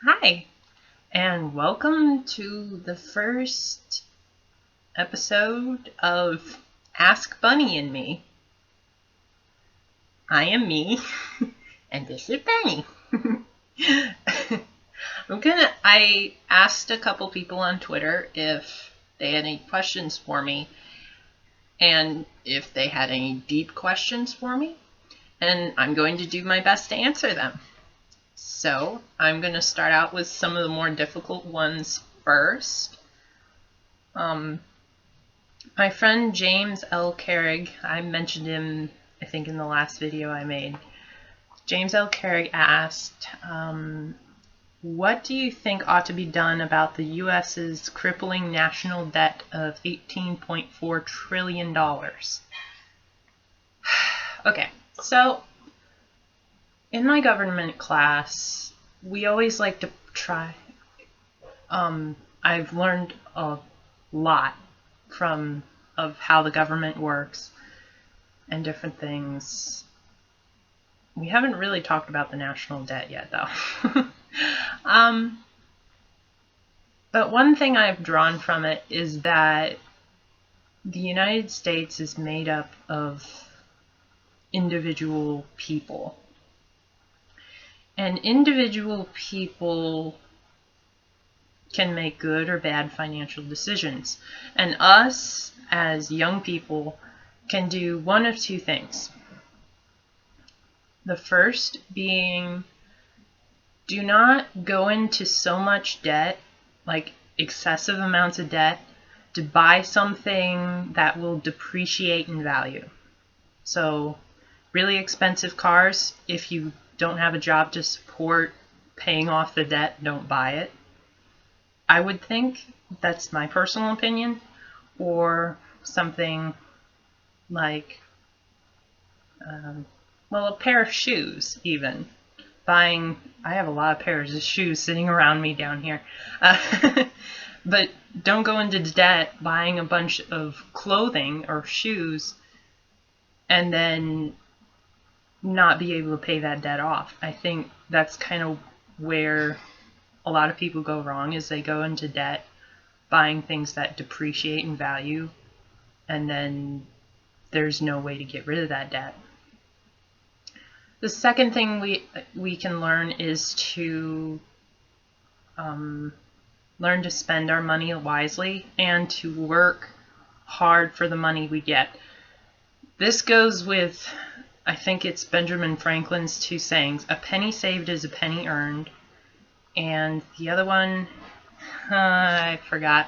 Hi, and welcome to the first episode of Ask Bunny and Me. I am me, and this is Bunny. I asked a couple people on Twitter if they had any questions for me, and if they had any deep questions for me, and I'm going to do my best to answer them. So, I'm going to start out with some of the more difficult ones first. My friend James L. Carrig, I mentioned him, I think, in the last video I made. James L. Carrig asked, what do you think ought to be done about the U.S.'s crippling national debt of $18.4 trillion? Okay, so in my government class, we always like to try. I've learned a lot of how the government works and different things. We haven't really talked about the national debt yet, though. But one thing I've drawn from it is that the United States is made up of individual people. And individual people can make good or bad financial decisions. And us, as young people, can do one of two things. The first being, do not go into so much debt, like excessive amounts of debt, to buy something that will depreciate in value. So, really expensive cars, if you don't have a job to support paying off the debt, don't buy it. I would think, that's my personal opinion, or something like, a pair of shoes, even. I have a lot of pairs of shoes sitting around me down here. But don't go into debt buying a bunch of clothing or shoes and then not be able to pay that debt off. I think that's kind of where a lot of people go wrong, is they go into debt buying things that depreciate in value, and then there's no way to get rid of that debt. The second thing we can learn is to learn to spend our money wisely and to work hard for the money we get. This goes with, I think it's Benjamin Franklin's two sayings, a penny saved is a penny earned, and the other one, I forgot.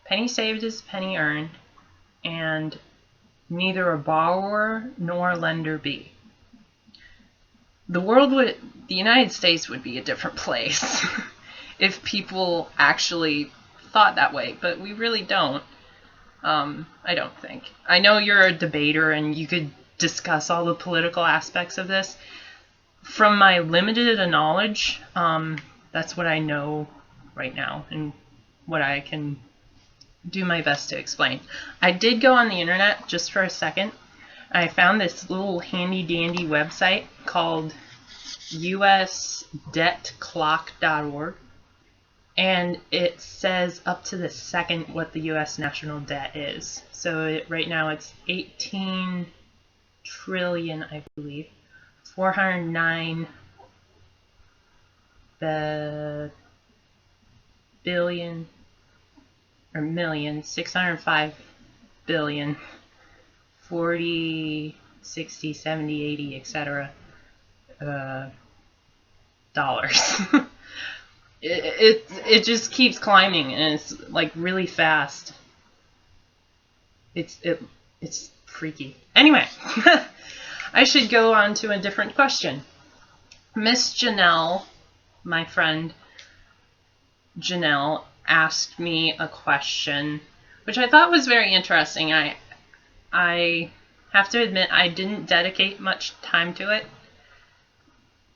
Penny saved is a penny earned, and neither a borrower nor a lender be. The United States would be a different place if people actually thought that way, but we really don't. I don't think. I know you're a debater and you could discuss all the political aspects of this. From my limited knowledge, that's what I know right now and what I can do my best to explain. I did go on the internet just for a second. I found this little handy dandy website called usdebtclock.org, and it says up to the second what the U.S. national debt is. So right now it's 18 trillion, I believe, 409 billion or million, 605 billion, 40, 60, 70, 80, etc. Dollars. it just keeps climbing, and it's like really fast. It's freaky. Anyway, I should go on to a different question. Miss Janelle, my friend Janelle, asked me a question which I thought was very interesting. I have to admit I didn't dedicate much time to it,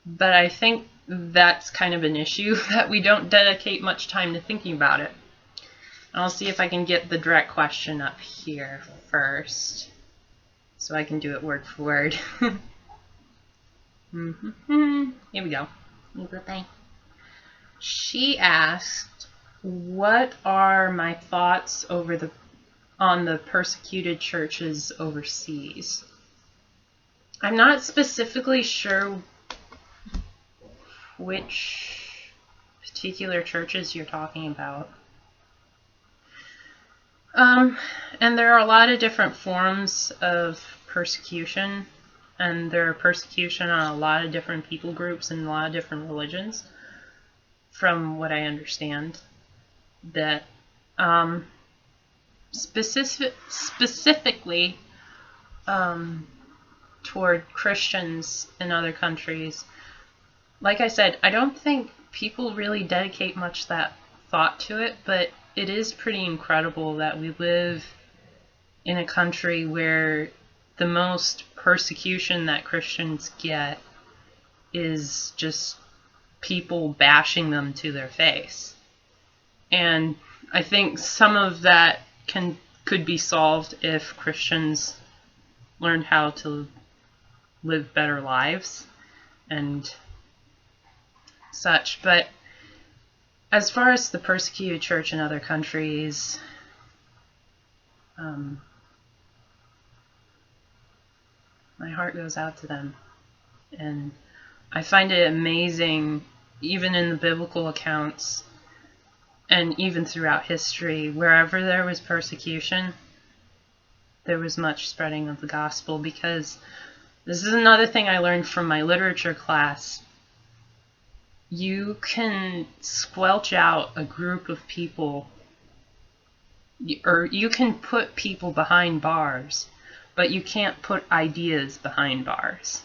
but I think that's kind of an issue, that we don't dedicate much time to thinking about it. I'll see if I can get the direct question up here first, so I can do it word for word. Here we go. She asked, "What are my thoughts on the persecuted churches overseas?" I'm not specifically sure which particular churches you're talking about. And there are a lot of different forms of persecution, and there are persecution on a lot of different people groups and a lot of different religions, from what I understand. That specifically toward Christians in other countries. Like I said, I don't think people really dedicate much that thought to it, but it is pretty incredible that we live in a country where the most persecution that Christians get is just people bashing them to their face. And I think some of that could be solved if Christians learned how to live better lives and such. But as far as the persecuted church in other countries, my heart goes out to them. And I find it amazing, even in the biblical accounts, and even throughout history, wherever there was persecution, there was much spreading of the gospel, because this is another thing I learned from my literature class. You can squelch out a group of people, or you can put people behind bars, but you can't put ideas behind bars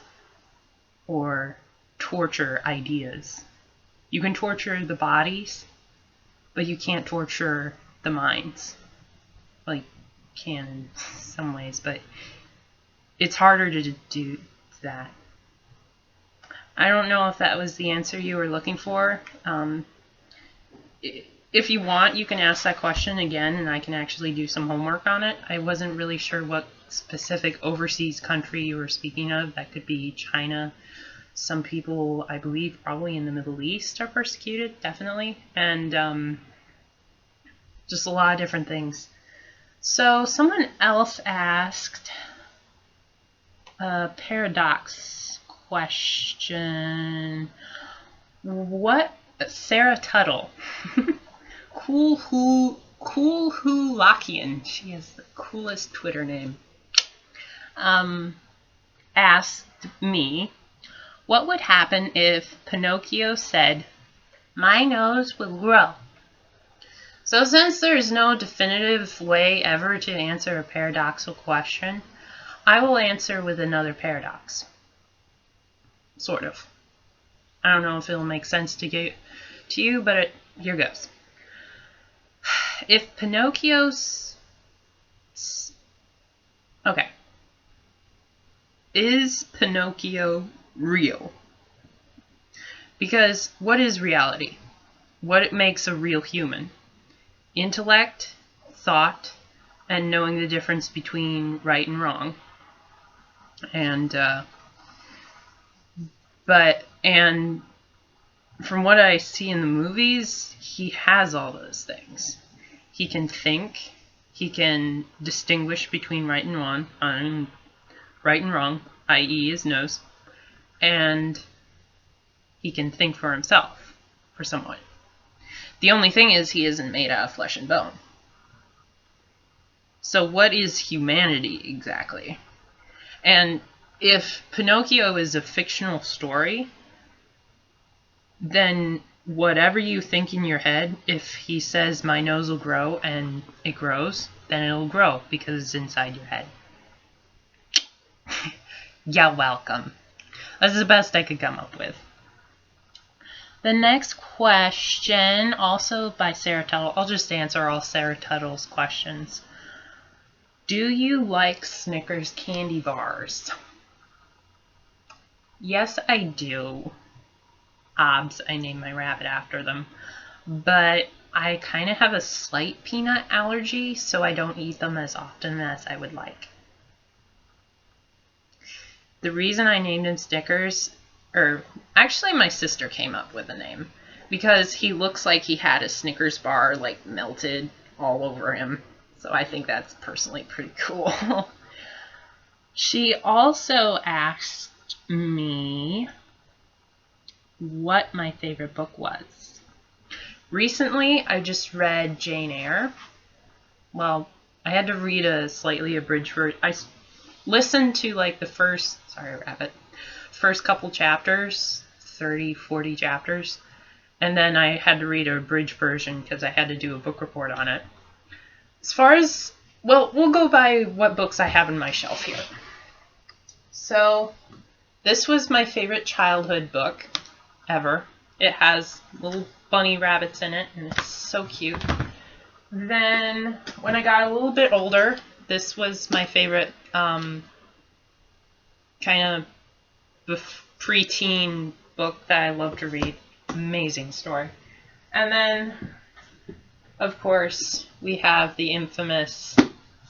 or torture ideas. You can torture the bodies, but you can't torture the minds. Like, can in some ways, but it's harder to do that. I don't know if that was the answer you were looking for. If you want, you can ask that question again, and I can actually do some homework on it. I wasn't really sure what specific overseas country you were speaking of. That could be China. Some people, I believe, probably in the Middle East are persecuted, definitely. And just a lot of different things. So someone else asked a paradox question. What? Sarah Tuttle. Coolhulakian. She has the coolest Twitter name. Asked me, what would happen if Pinocchio said, "My nose will grow"? So since there is no definitive way ever to answer a paradoxical question, I will answer with another paradox. Sort of. I don't know if it'll make sense to you, but here goes. If Pinocchio's... Okay. Is Pinocchio real? Because what is reality? What makes a real human? Intellect, thought, and knowing the difference between right and wrong. And from what I see in the movies, he has all those things. He can think, he can distinguish between right and wrong, i.e. his nose, and he can think for himself, for somewhat. The only thing is he isn't made out of flesh and bone. So what is humanity exactly? And if Pinocchio is a fictional story, then whatever you think in your head, if he says my nose will grow and it grows, then it'll grow because it's inside your head. You're welcome. That's the best I could come up with. The next question, also by Sarah Tuttle. I'll just answer all Sarah Tuttle's questions. Do you like Snickers candy bars? Yes, I do. Obs, I named my rabbit after them. But I kind of have a slight peanut allergy, so I don't eat them as often as I would like. The reason I named them Snickers, or actually my sister came up with the name. because he looks like he had a Snickers bar like melted all over him. So I think that's personally pretty cool. She also asked me what my favorite book was. Recently, I just read Jane Eyre. Well, I had to read a slightly abridged version. I listened to like the first couple chapters, 30, 40 chapters, and then I had to read a abridged version because I had to do a book report on it. As far as, well, we'll go by what books I have in my shelf here. So, this was my favorite childhood book ever. It has little bunny rabbits in it, and it's so cute. Then, when I got a little bit older, this was my favorite kind of preteen book that I love to read. Amazing story. And then, of course, we have the infamous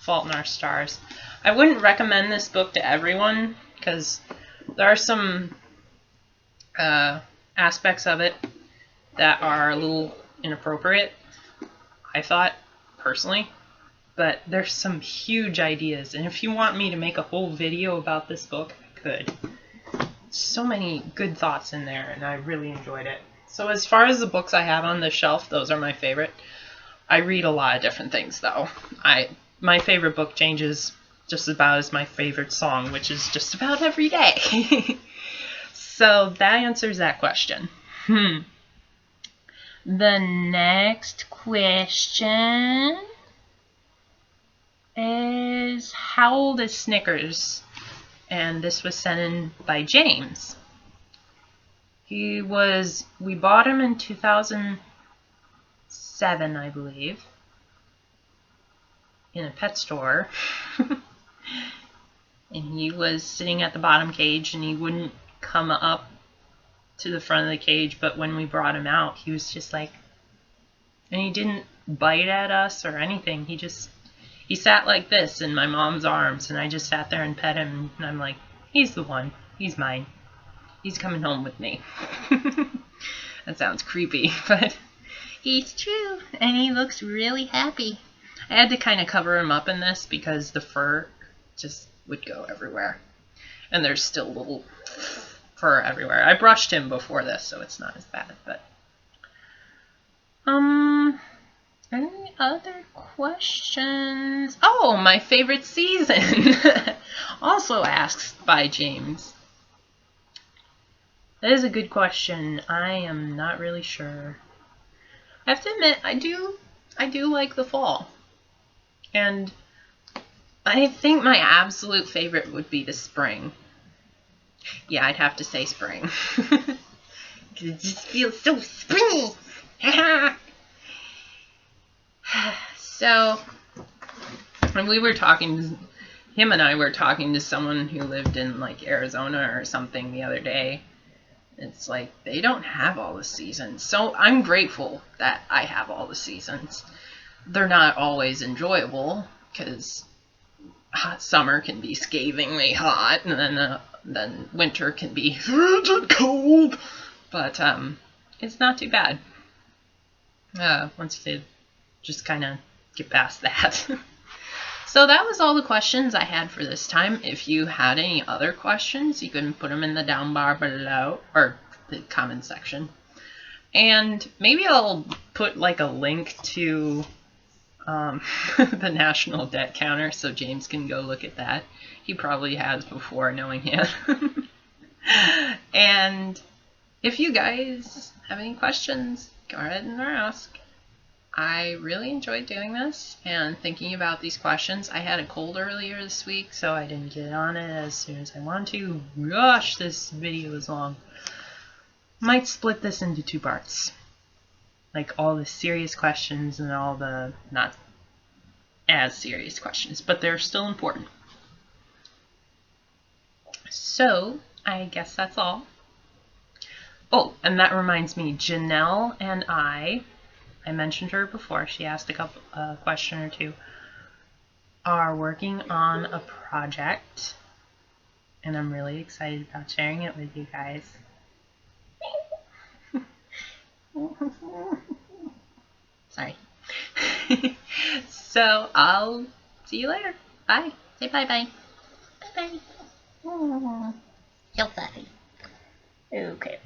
Fault in Our Stars. I wouldn't recommend this book to everyone because there are some aspects of it that are a little inappropriate, I thought, personally. But there's some huge ideas, and if you want me to make a whole video about this book, I could. So many good thoughts in there, and I really enjoyed it. So as far as the books I have on the shelf, those are my favorite. I read a lot of different things, though. My favorite book changes just about as my favorite song, which is just about every day. So that answers that question. The next question is, how old is Snickers? And this was sent in by James. We bought him in 2007, I believe, in a pet store. And he was sitting at the bottom cage, and he wouldn't come up to the front of the cage, but when we brought him out, he was just like, and he didn't bite at us or anything. He sat like this in my mom's arms, and I just sat there and pet him, and I'm like, he's the one. He's mine. He's coming home with me. That sounds creepy, but it's true, and he looks really happy. I had to kind of cover him up in this because the fur just would go everywhere. And there's still little fur everywhere. I brushed him before this, so it's not as bad, but any other questions? Oh, my favorite season. Also asked by James. That is a good question. I am not really sure. I have to admit, I do like the fall. And I think my absolute favorite would be the spring. Yeah, I'd have to say spring. It just feels so springy. So, when we were talking, him and I were talking to someone who lived in like Arizona or something the other day. It's like they don't have all the seasons. So I'm grateful that I have all the seasons. They're not always enjoyable because hot summer can be scathingly hot, and then winter can be frigid cold. But it's not too bad. Once you just kind of get past that. So that was all the questions I had for this time. If you had any other questions, you can put them in the down bar below, or the comment section. And maybe I'll put like a link to the national debt counter so James can go look at that. He probably has before, knowing him. And if you guys have any questions, go ahead and ask. I really enjoyed doing this and thinking about these questions. I had a cold earlier this week, so I didn't get on it as soon as I wanted to. Gosh, this video is long. Might split this into 2 parts. Like all the serious questions and all the not as serious questions, but they're still important. So, I guess that's all. Oh, and that reminds me, Janelle and I mentioned her before, she asked a question or two, are working on a project, and I'm really excited about sharing it with you guys. Sorry. So I'll see you later. Bye. Say bye-bye. Bye-bye. So fluffy. Okay.